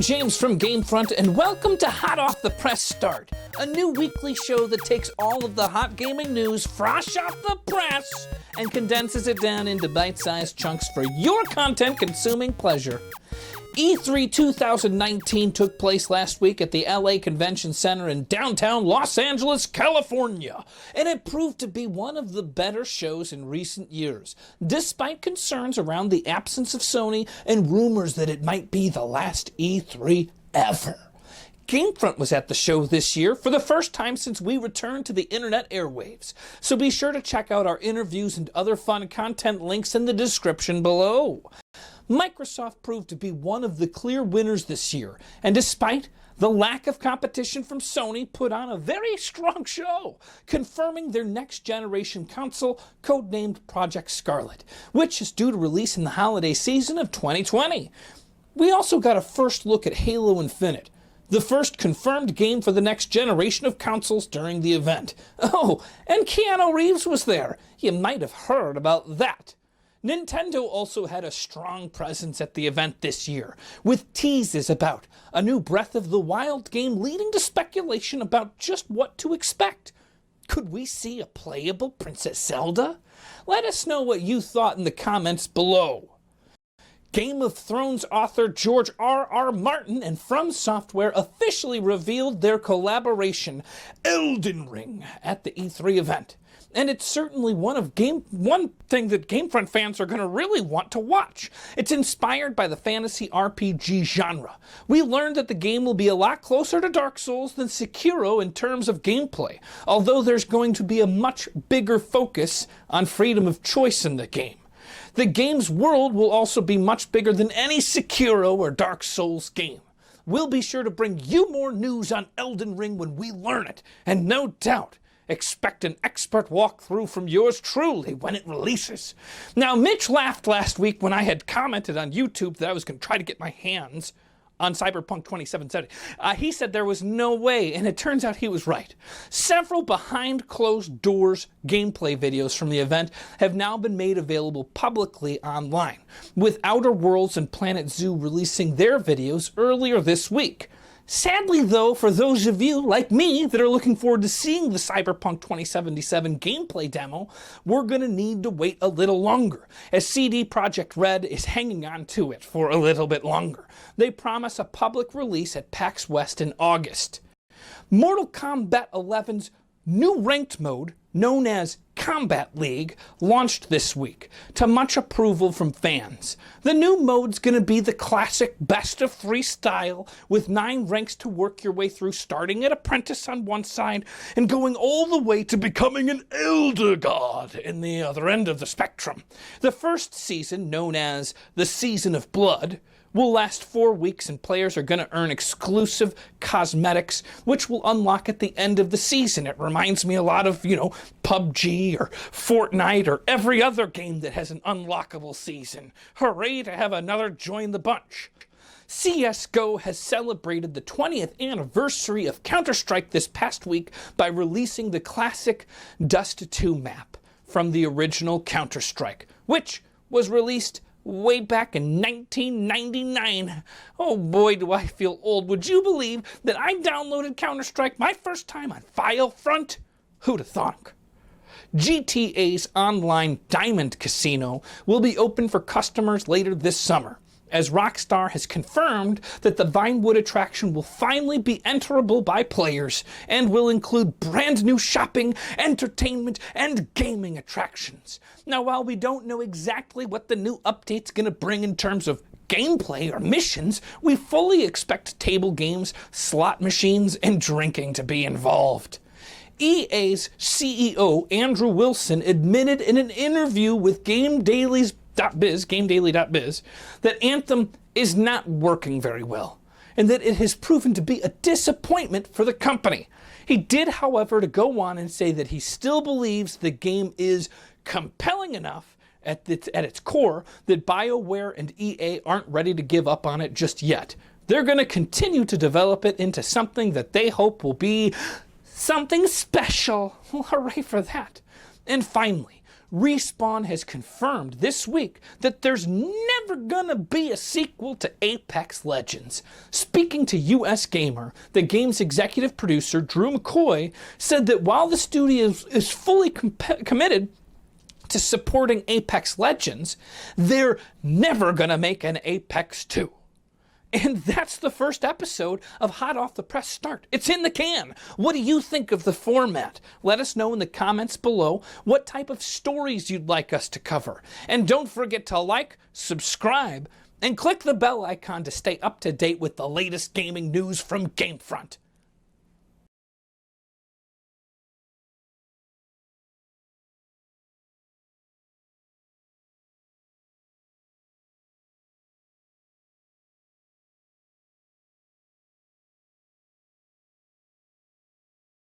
I'm James from GameFront, and welcome to Hot Off the Press Start, a new weekly show that takes all of the hot gaming news fresh off the press and condenses it down into bite-sized chunks for your content-consuming pleasure. E3 2019 took place last week at the LA Convention Center in downtown Los Angeles, California, and it proved to be one of the better shows in recent years, despite concerns around the absence of Sony and rumors that it might be the last E3 ever. GameFront was at the show this year for the first time since we returned to the internet airwaves, so be sure to check out our interviews and other fun content links in the description below. Microsoft proved to be one of the clear winners this year, and despite the lack of competition from Sony, put on a very strong show, confirming their next-generation console, codenamed Project Scarlet, which is due to release in the holiday season of 2020. We also got a first look at Halo Infinite, the first confirmed game for the next generation of consoles during the event. Oh, and Keanu Reeves was there. You might have heard about that. Nintendo also had a strong presence at the event this year, with teases about a new Breath of the Wild game leading to speculation about just what to expect. Could we see a playable Princess Zelda? Let us know what you thought in the comments below. Game of Thrones author George R.R. Martin and From Software officially revealed their collaboration, Elden Ring, at the E3 event. And it's certainly one thing that GameFront fans are going to really want to watch. It's inspired by the fantasy RPG genre. We learned that the game will be a lot closer to Dark Souls than Sekiro in terms of gameplay, although there's going to be a much bigger focus on freedom of choice in the game. The game's world will also be much bigger than any Sekiro or Dark Souls game. We'll be sure to bring you more news on Elden Ring when we learn it, and no doubt, expect an expert walkthrough from yours truly when it releases. Now, Mitch laughed last week when I had commented on YouTube that I was going to try to get my hands on Cyberpunk 2077. He said there was no way, and it turns out he was right. Several behind closed doors gameplay videos from the event have now been made available publicly online, with Outer Worlds and Planet Zoo releasing their videos earlier this week. Sadly, though, for those of you like me that are looking forward to seeing the Cyberpunk 2077 gameplay demo, we're going to need to wait a little longer, as CD Projekt Red is hanging on to it for a little bit longer. They promise a public release at PAX West in August. Mortal Kombat 11's new ranked mode, known as Kombat League, launched this week, to much approval from fans. The new mode's going to be the classic best of 3 style, with 9 ranks to work your way through, starting at Apprentice on one side and going all the way to becoming an Elder God in the other end of the spectrum. The first season, known as the Season of Blood, will last 4 weeks, and players are going to earn exclusive cosmetics, which will unlock at the end of the season. It reminds me a lot of, PUBG or Fortnite or every other game that has an unlockable season. Hooray to have another join the bunch. CSGO has celebrated the 20th anniversary of Counter-Strike this past week by releasing the classic Dust 2 map from the original Counter-Strike, which was released way back in 1999. Oh boy, do I feel old. Would you believe that I downloaded Counter-Strike my first time on FileFront? Who'da thunk? GTA's online Diamond Casino will be open for customers later this summer, as Rockstar has confirmed that the Vinewood attraction will finally be enterable by players and will include brand new shopping, entertainment, and gaming attractions. Now, while we don't know exactly what the new update's going to bring in terms of gameplay or missions, we fully expect table games, slot machines, and drinking to be involved. EA's CEO Andrew Wilson admitted in an interview with GameDaily's GameDaily.biz, that Anthem is not working very well, and that it has proven to be a disappointment for the company. He did, however, to go on and say that he still believes the game is compelling enough at its core that BioWare and EA aren't ready to give up on it just yet. They're going to continue to develop it into something that they hope will be something special. Well, hooray for that. And finally, Respawn has confirmed this week that there's never gonna be a sequel to Apex Legends. Speaking to US Gamer, the game's executive producer Drew McCoy said that while the studio is fully committed to supporting Apex Legends, they're never gonna make an Apex 2. And that's the first episode of Hot Off the Press Start. It's in the can. What do you think of the format? Let us know in the comments below what type of stories you'd like us to cover. And don't forget to like, subscribe, and click the bell icon to stay up to date with the latest gaming news from GameFront.